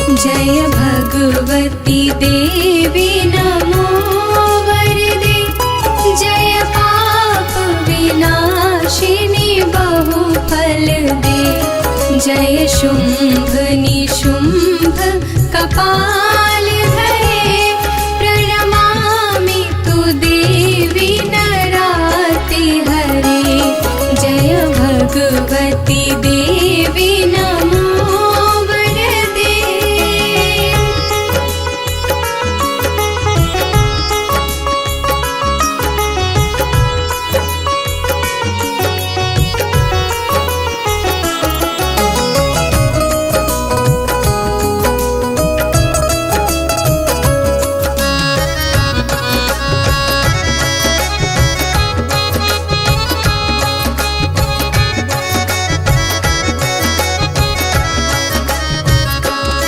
जय भगवती देवी नमो वरदे, जय पाप विनाशिनी बहु फल दे, जय शुंभ निशुंभ कपाल